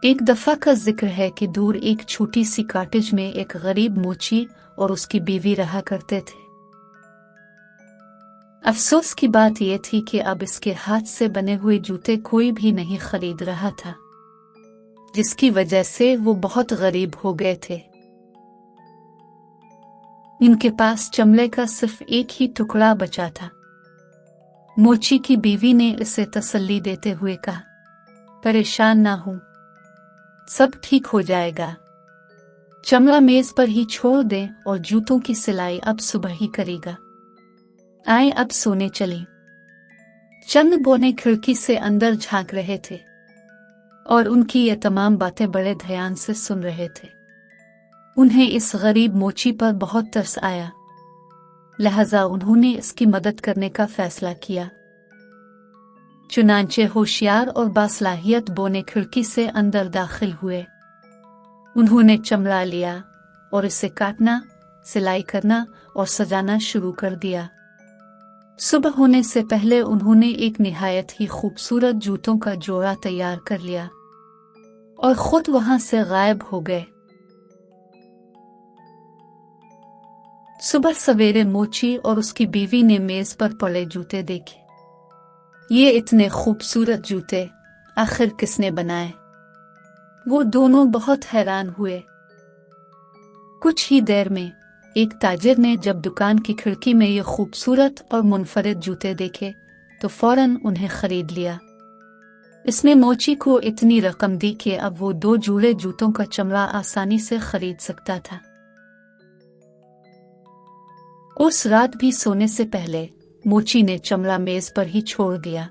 एक दफा का जिक्र है कि दूर एक छोटी सी कॉटेज में एक गरीब मोची और उसकी बीवी रहा करते थे। अफसोस की बात यह थी कि अब इसके हाथ से बने हुए जूते कोई भी नहीं खरीद रहा था, जिसकी वजह से वो बहुत गरीब हो गए थे। इनके पास चमड़े का सिर्फ एक ही टुकड़ा बचा था। मोची की बीवी ने इसे तसल्ली देते हुए कहा, परेशान ना हो, सब ठीक हो जाएगा। चमड़ा मेज पर ही छोड़ दें और जूतों की सिलाई अब सुबह ही करेगा। आए अब सोने चलें। चंद बोने खिड़की से अंदर झांक रहे थे और उनकी ये तमाम बातें बड़े ध्यान से सुन रहे थे। उन्हें इस गरीब मोची पर बहुत तरस आया, लिहाजा उन्होंने इसकी मदद करने का फैसला किया। चुनांचे होशियार और बासलाहियत बोने खिड़की से अंदर दाखिल हुए। उन्होंने चमड़ा लिया और इसे काटना, सिलाई करना और सजाना शुरू कर दिया। सुबह होने से पहले उन्होंने एक निहायत ही खूबसूरत जूतों का जोड़ा तैयार कर लिया और खुद वहां से गायब हो गए। सुबह सवेरे मोची और उसकी बीवी ने मेज पर पड़े जूते देखे। ये इतने खूबसूरत जूते आखिर किसने बनाए? वो दोनों बहुत हैरान हुए। कुछ ही देर में एक ताजिर ने जब दुकान की खिड़की में ये खूबसूरत और मुनफरिद जूते देखे तो फौरन उन्हें खरीद लिया। इसने मोची को इतनी रकम दी कि अब वो 2 जोड़े जूतों का चमड़ा आसानी से खरीद सकता था। उस रात भी सोने से पहले मोची ने चमड़ा मेज पर ही छोड़ दिया।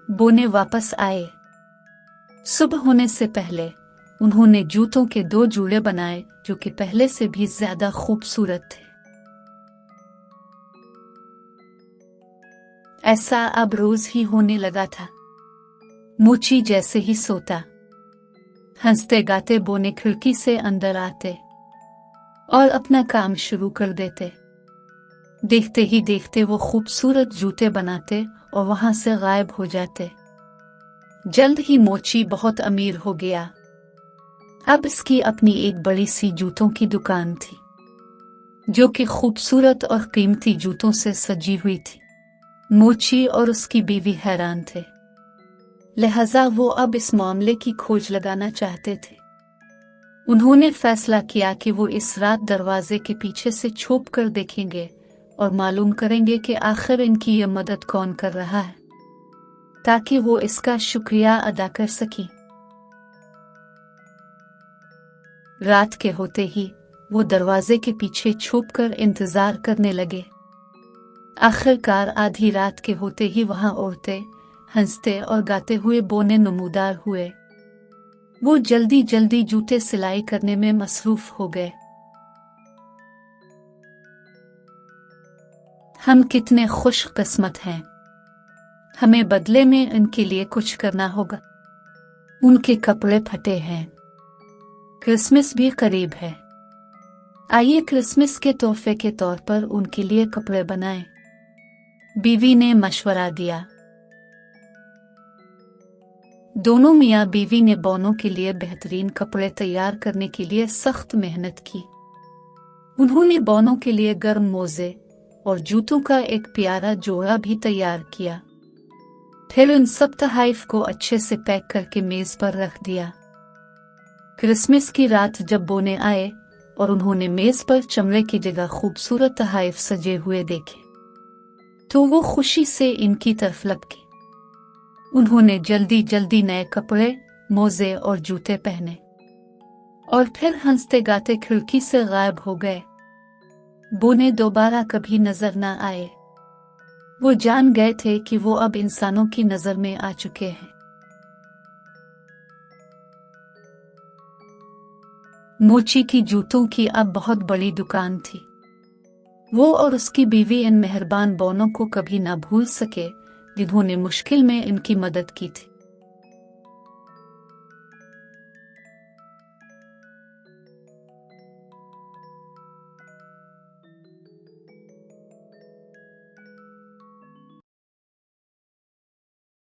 बोने वापस आए। सुबह होने से पहले उन्होंने जूतों के 2 जोड़े बनाए जो कि पहले से भी ज्यादा खूबसूरत थे। ऐसा अब रोज ही होने लगा था। मोची जैसे ही सोता, हंसते गाते बोने खिड़की से अंदर आते और अपना काम शुरू कर देते। देखते ही देखते वो खूबसूरत जूते बनाते और वहां से गायब हो जाते। जल्द ही मोची बहुत अमीर हो गया। अब इसकी अपनी एक बड़ी सी जूतों की दुकान थी, जो कि खूबसूरत और कीमती जूतों से सजी हुई थी। मोची और उसकी बीवी हैरान थे, लिहाजा वो अब इस मामले की खोज लगाना चाहते थे। उन्होंने फैसला किया कि वो इस रात दरवाजे के पीछे से छुप कर देखेंगे और मालूम करेंगे कि आखिर इनकी ये मदद कौन कर रहा है, ताकि वो इसका शुक्रिया अदा कर सकें। रात के होते ही वो दरवाजे के पीछे छुपकर इंतजार करने लगे। आखिरकार आधी रात के होते ही वहां औरतें हंसते और गाते हुए बोने नमूदार हुए। वो जल्दी जल्दी जूते सिलाई करने में मसरूफ हो गए। हम कितने खुशकिस्मत हैं, हमें बदले में इनके लिए कुछ करना होगा। उनके कपड़े फटे हैं, क्रिसमस भी करीब है। आइए क्रिसमस के तोहफे के तौर पर उनके लिए कपड़े बनाएं। बीवी ने मशवरा दिया। दोनों मियाँ बीवी ने बोनों के लिए बेहतरीन कपड़े तैयार करने के लिए सख्त मेहनत की। उन्होंने बोनों के लिए गर्म मोजे और जूतों का एक प्यारा जोड़ा भी तैयार किया। फिर उन सब तोहफों को अच्छे से पैक करके मेज पर रख दिया। क्रिसमस की रात जब बोने आए और उन्होंने मेज पर चमड़े की जगह खूबसूरत तोहफे सजे हुए देखे तो वो खुशी से इनकी तरफ लपके। उन्होंने जल्दी जल्दी नए कपड़े, मोजे और जूते पहने और फिर हंसते गाते खिड़की से गायब हो गए। बोने दोबारा कभी नजर न आए। वो जान गए थे कि वो अब इंसानों की नजर में आ चुके हैं। मोची की जूतों की अब बहुत बड़ी दुकान थी। वो और उसकी बीवी इन मेहरबान बोनों को कभी ना भूल सके जिन्होंने मुश्किल में इनकी मदद की थी।